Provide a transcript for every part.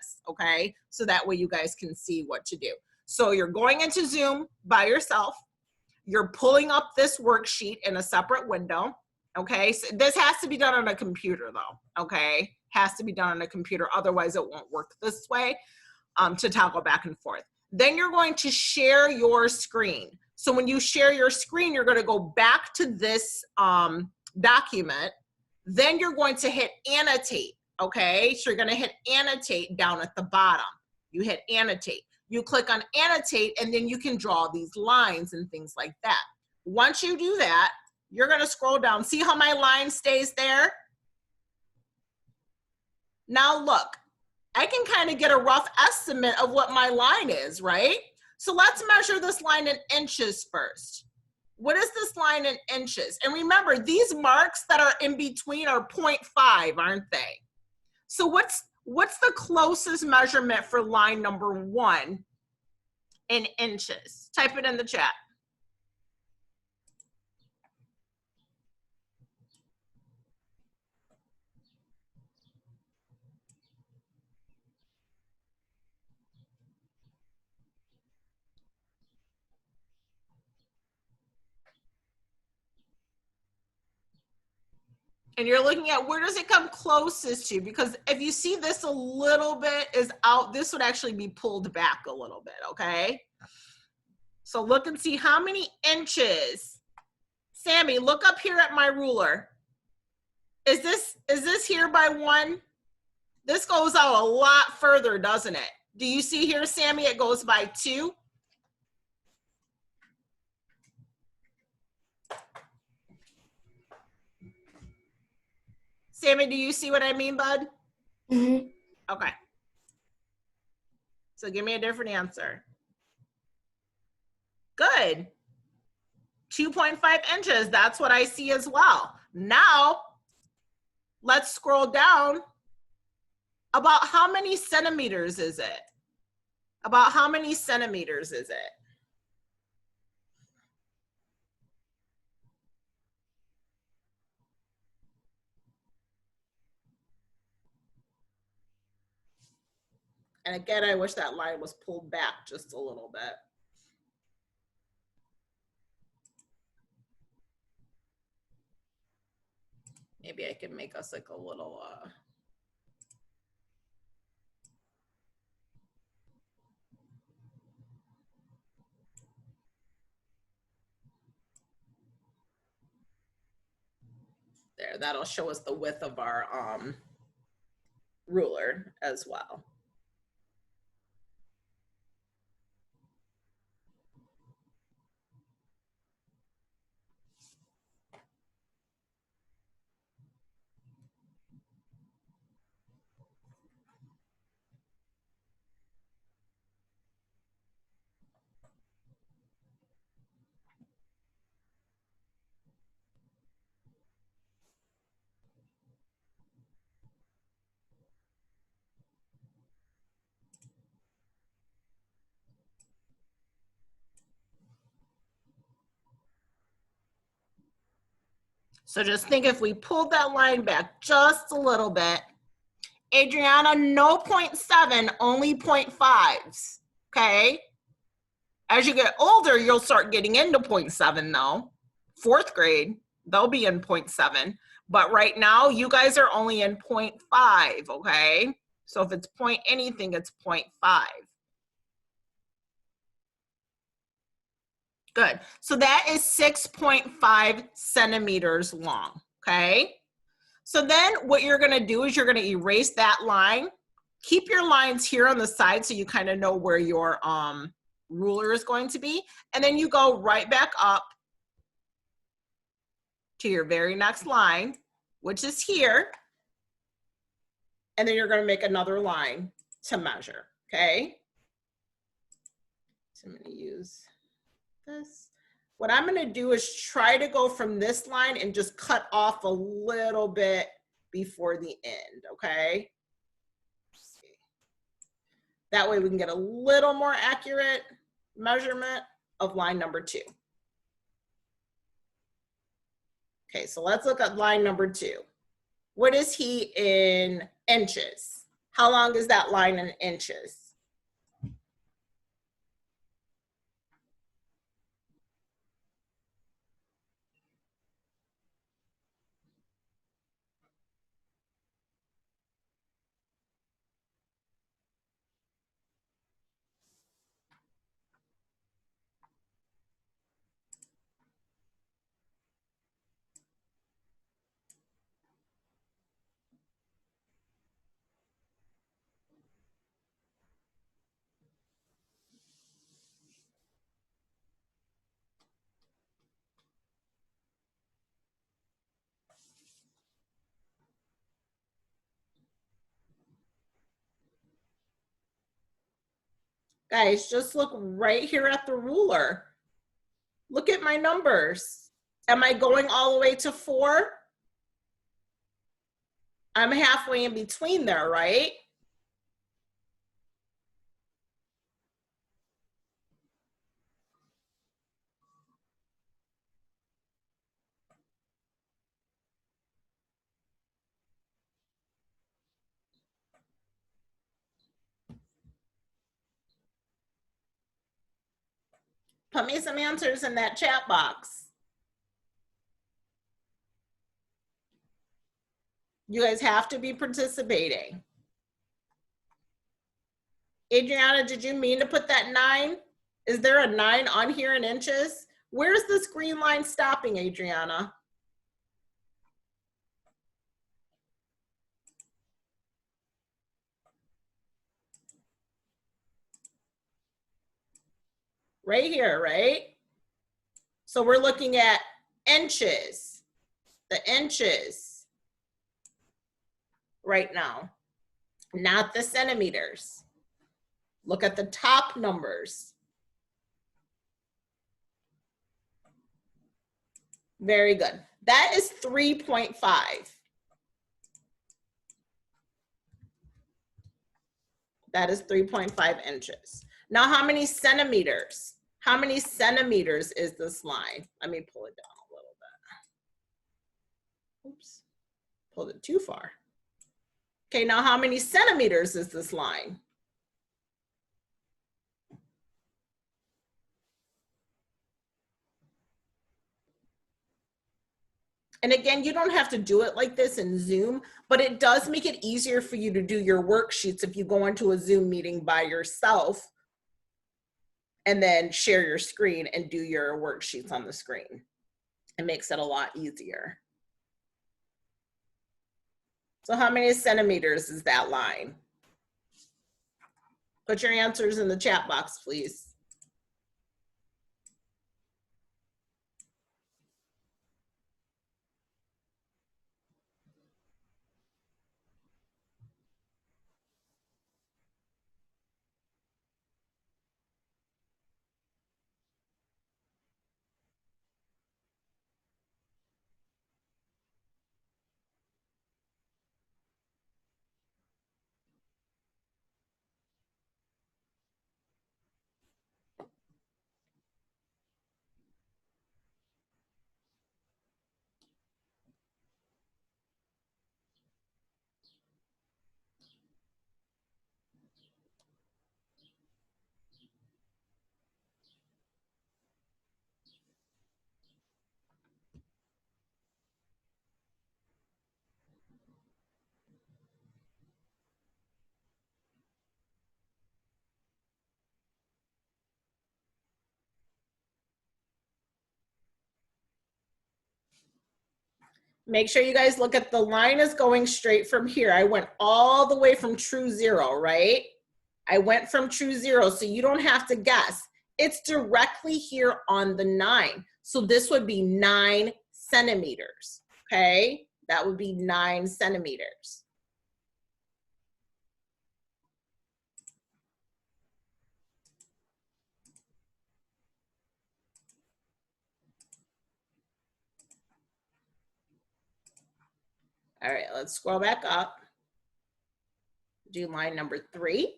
this, okay? So that way you guys can see what to do. So you're going into Zoom by yourself. You're pulling up this worksheet in a separate window, okay? So this has to be done on a computer though, okay? Has to be done on a computer, otherwise it won't work this way to toggle back and forth. Then you're going to share your screen. So when you share your screen, you're gonna go back to this document. Then you're going to hit annotate, okay? So you're gonna hit annotate down at the bottom. You hit annotate. You click on annotate, and then you can draw these lines and things like that. Once you do that, you're gonna scroll down. See how my line stays there? Now look, I can kind of get a rough estimate of what my line is, right? So let's measure this line in inches first. What is this line in inches? And remember, these marks that are in between are 0.5, aren't they? So what's the closest measurement for line number 1 in inches? Type it in the chat. And you're looking at where does it come closest to? Because if you see this a little bit is out, this would actually be pulled back a little bit, okay? So look and see how many inches. Sammy, look up here at my ruler. Is this here by 1? This goes out a lot further, doesn't it? Do you see here, Sammy, it goes by 2? Sammy, do you see what I mean, bud? Mm-hmm. Okay. So give me a different answer. Good. 2.5 inches, that's what I see as well. Now, let's scroll down. About how many centimeters is it? About how many centimeters is it? And again, I wish that line was pulled back just a little bit. Maybe I can make us like a little, there, that'll show us the width of our ruler as well. So just think if we pulled that line back just a little bit, Adriana, no 0.7, only 0.5s, okay? As you get older, you'll start getting into 0.7 though. 4th grade, they'll be in 0.7. But right now, you guys are only in 0.5, okay? So if it's point anything, it's 0.5. Good. So that is 6.5 centimeters long, okay? So then what you're gonna do is you're gonna erase that line. Keep your lines here on the side so you kind of know where your ruler is going to be. And then you go right back up to your very next line, which is here. And then you're gonna make another line to measure, okay? So I'm gonna use this. What I'm gonna do is try to go from this line and just cut off a little bit before the end, okay? That way we can get a little more accurate measurement of line number 2. Okay, so let's look at line number 2. What is he in inches? How long is that line in inches? Guys, just look right here at the ruler. Look at my numbers. Am I going all the way to 4? I'm halfway in between there, right? Put me some answers in that chat box. You guys have to be participating. Adriana, did you mean to put that 9? Is there a 9 on here in inches? Where's this green line stopping, Adriana? Right here, right? So we're looking at inches, the inches right now, not the centimeters. Look at the top numbers. Very good. That is 3.5. That is 3.5 inches. Now, how many centimeters? How many centimeters is this line? Let me pull it down a little bit. Oops, pulled it too far. Okay, now how many centimeters is this line? And again, you don't have to do it like this in Zoom, but it does make it easier for you to do your worksheets if you go into a Zoom meeting by yourself and then share your screen and do your worksheets on the screen. It makes it a lot easier. So how many centimeters is that line? Put your answers in the chat box, please. Make sure you guys look at the line is going straight from here. I went all the way from true 0, right? I went from true 0, so you don't have to guess. It's directly here on the 9. So this would be 9 centimeters, okay? That would be 9 centimeters. All right, let's scroll back up. Do line number 3.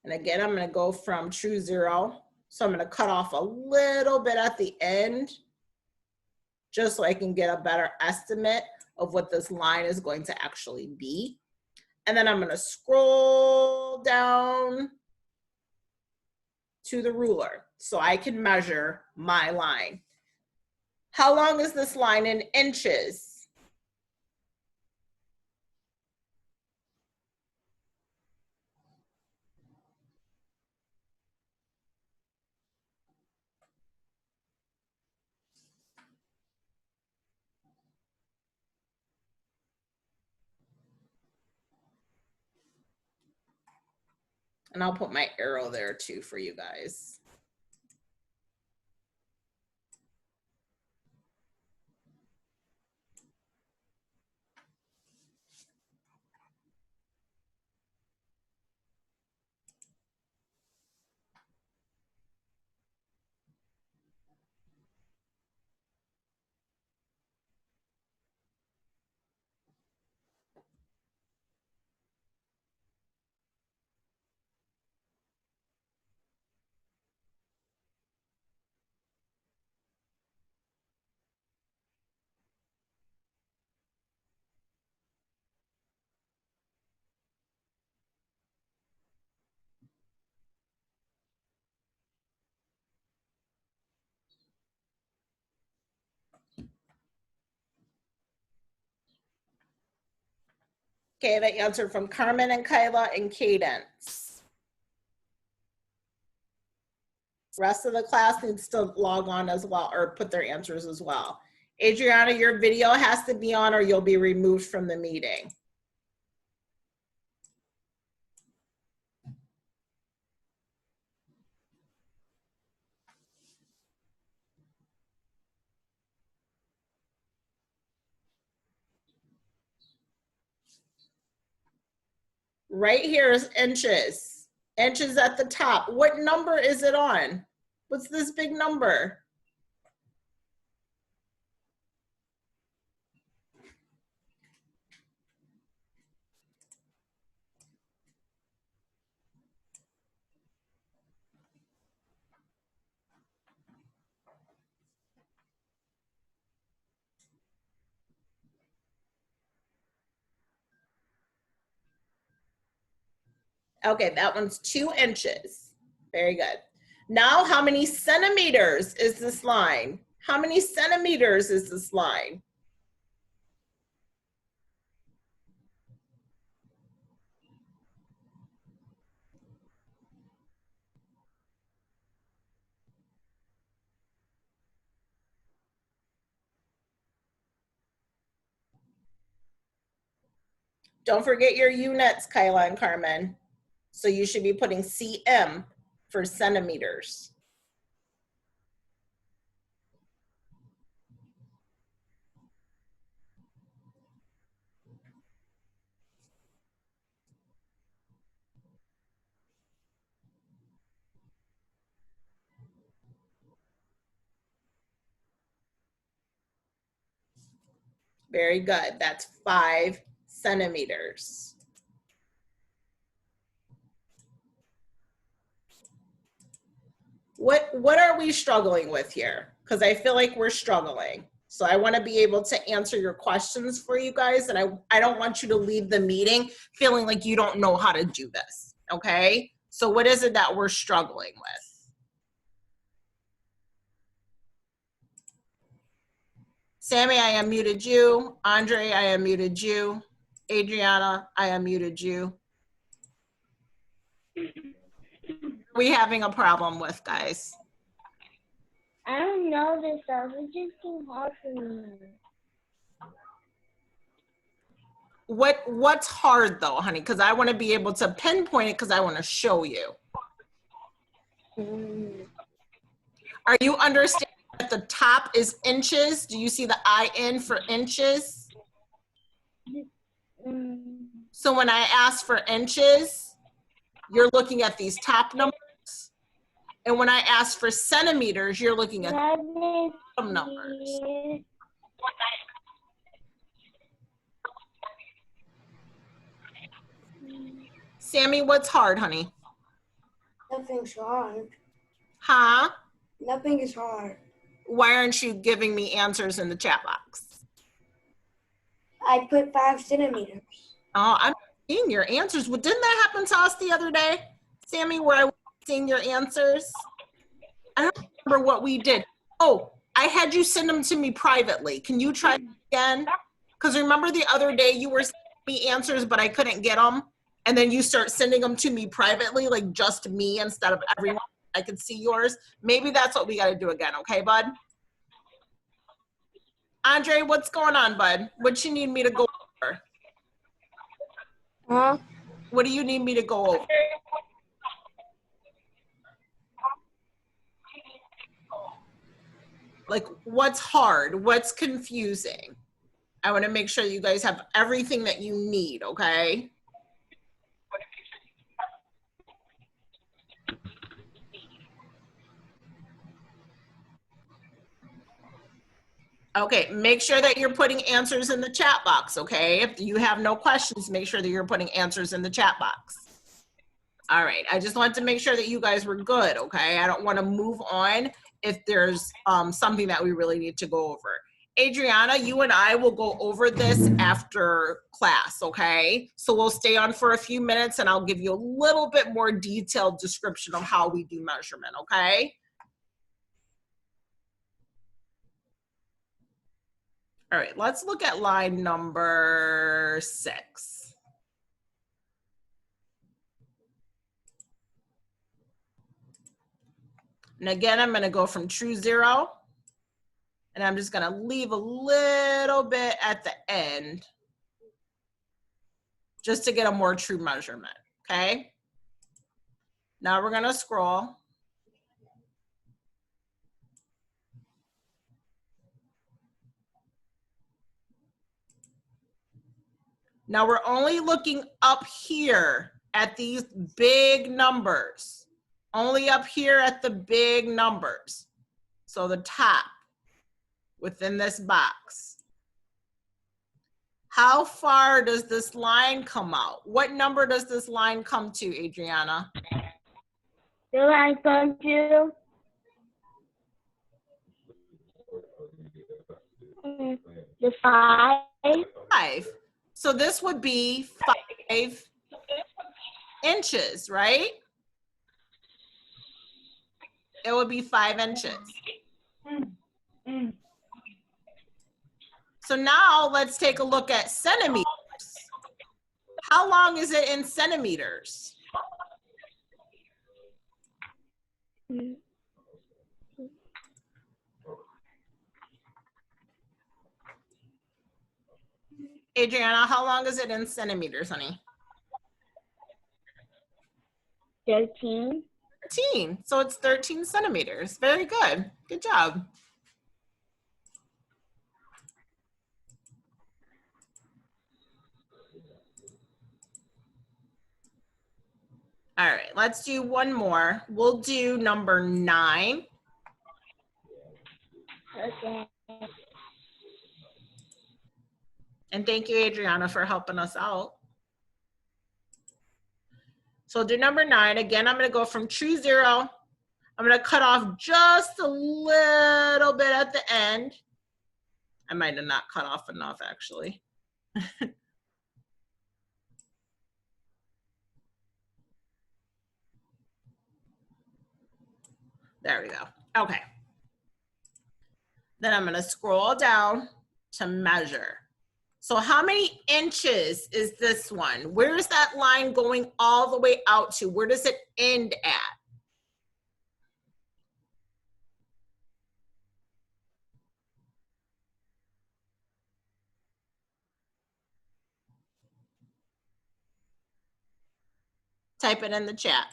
And again, I'm going to go from true 0 So I'm going to cut off a little bit at the end just so I can get a better estimate of what this line is going to actually be. And then I'm going to scroll down to the ruler so I can measure my line. How long is this line in inches? And I'll put my arrow there too for you guys. Okay, that answer from Carmen and Kyla and Cadence. Rest of the class needs to log on as well or put their answers as well. Adriana, your video has to be on or you'll be removed from the meeting. Right here is inches. Inches at the top. What number is it on? What's this big number? Okay, that one's 2 inches. Very good. Now, how many centimeters is this line? How many centimeters is this line? Don't forget your units, Kyla and Carmen. So you should be putting cm for centimeters. Very good. That's 5 centimeters. What are we struggling with here? Because I feel like we're struggling. So I want to be able to answer your questions for you guys. And I don't want you to leave the meeting feeling like you don't know how to do this. Okay? So what is it that we're struggling with? Sammy, I unmuted you. Andre, I unmuted you. Adriana, I unmuted you. Are we having a problem with, guys? I don't know this stuff. It's just too hard for me. What's hard though, honey? Because I want to be able to pinpoint it because I want to show you. Are you understanding that the top is inches? Do you see the IN for inches? So when I ask for inches, you're looking at these top numbers. And when I ask for centimeters, you're looking at some numbers. Sammy, what's hard, honey? Nothing's hard. Huh? Nothing is hard. Why aren't you giving me answers in the chat box? I put 5 centimeters. Oh, I'm seeing your answers. Well, didn't that happen to us the other day, Sammy, where I was seeing your answers? I don't remember what we did. Oh, I had you send them to me privately. Can you try again? Because remember the other day you were sending me answers, but I couldn't get them. And then you start sending them to me privately, like just me instead of everyone. I could see yours. Maybe that's what we got to do again. Okay, bud? Andre, what's going on, bud? What you need me to go over? Huh? What do you need me to go over? Like, what's hard? What's confusing? I want to make sure you guys have everything that you need, okay? Okay, make sure that you're putting answers in the chat box, okay? If you have no questions, make sure that you're putting answers in the chat box. All right, I just wanted to make sure that you guys were good, okay? I don't want to move on if there's something that we really need to go over. Adriana, you and I will go over this after class, okay? So we'll stay on for a few minutes and I'll give you a little bit more detailed description of how we do measurement, okay? All right, let's look at line number 6. And again, I'm gonna go from true 0, and I'm just gonna leave a little bit at the end just to get a more true measurement, okay? Now we're gonna scroll. Now we're only looking up here at these big numbers, only up here at the big numbers. So the top within this box. How far does this line come out? What number does this line come to, Adriana? The line comes to the 5. 5. So this would be 5 inches, right? It would be 5 inches. So now let's take a look at centimeters. How long is it in centimeters? Adriana, how long is it in centimeters, honey? 13. 13. So it's 13 centimeters. Very good. Good job. All right, let's do one more. We'll do number 9. Okay. And thank you, Adriana, for helping us out. So do number 9. Again, I'm going to go from true 0. I'm going to cut off just a little bit at the end. I might have not cut off enough, actually. There we go. Okay. Then I'm going to scroll down to measure. So how many inches is this one? Where is that line going all the way out to? Where does it end at? Type it in the chat.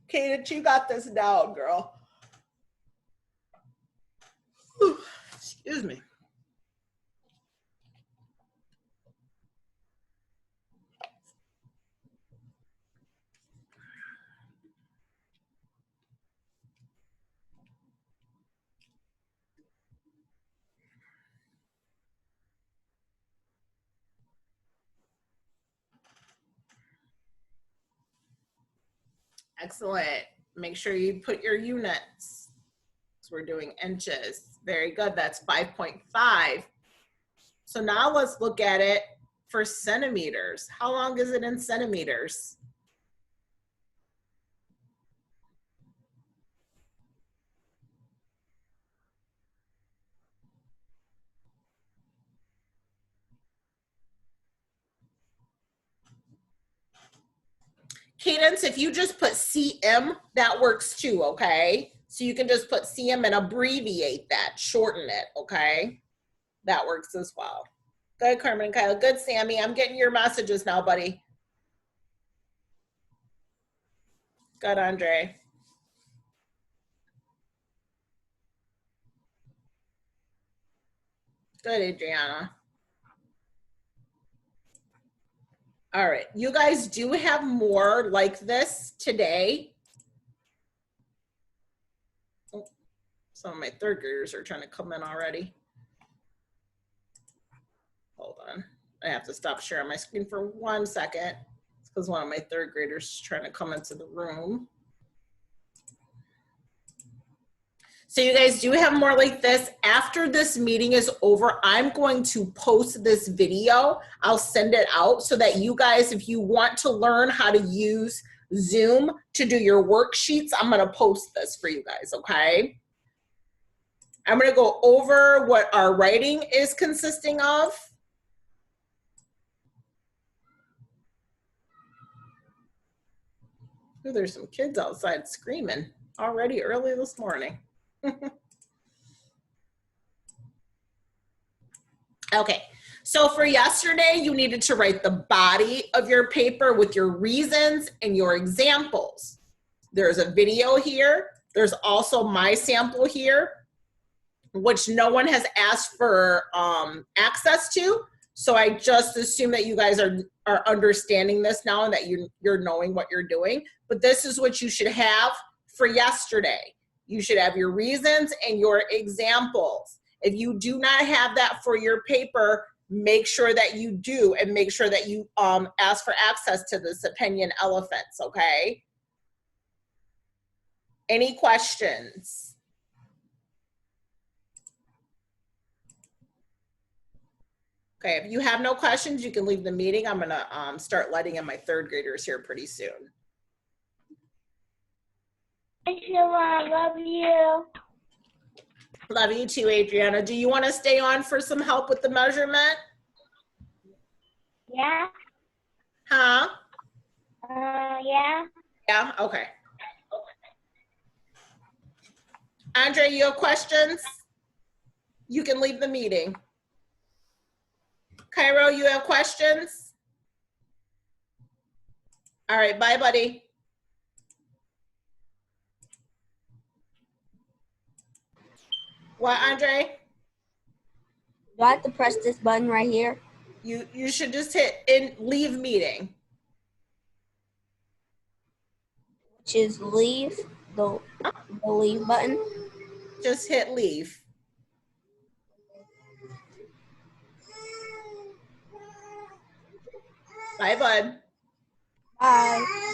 Kate, you got this down, girl. Whew, excuse me. Excellent. Make sure you put your units. So we're doing inches. Very good. That's 5.5. So now let's look at it for centimeters. How long is it in centimeters? Cadence, if you just put CM, that works too, okay? So you can just put CM and abbreviate that, shorten it, okay? That works as well. Good, Carmen and Kyle. Good, Sammy. I'm getting your messages now, buddy. Good, Andre. Good, Adriana. All right, you guys do have more like this today. Oh, some of my third graders are trying to come in already. Hold on, I have to stop sharing my screen for 1 second. It's because one of my third graders is trying to come into the room. So you guys do have more like this. After this meeting is over, I'm going to post this video. I'll send it out so that you guys, if you want to learn how to use Zoom to do your worksheets, I'm gonna post this for you guys, okay? I'm gonna go over what our writing is consisting of. Ooh, there's some kids outside screaming already early this morning. Okay, so for yesterday, you needed to write the body of your paper with your reasons and your examples. There's a video here. There's also my sample here, which no one has asked for access to. So I just assume that you guys are understanding this now and that you're knowing what you're doing. But this is what you should have for yesterday. You should have your reasons and your examples. If you do not have that for your paper, make sure that you do, and make sure that you ask for access to this opinion elephants, okay? Any questions? Okay, if you have no questions, you can leave the meeting. I'm gonna start letting in my third graders here pretty soon. I love you. Love you too, Adriana. Do you want to stay on for some help with the measurement? Yeah. Huh? Yeah. Yeah, okay. Andre, you have questions? You can leave the meeting. Cairo, you have questions? All right, bye, buddy. What, Andre? Do I have to press this button right here? You should just hit in leave meeting. Which is leave, the leave button. Just hit leave. Bye, bud. Bye.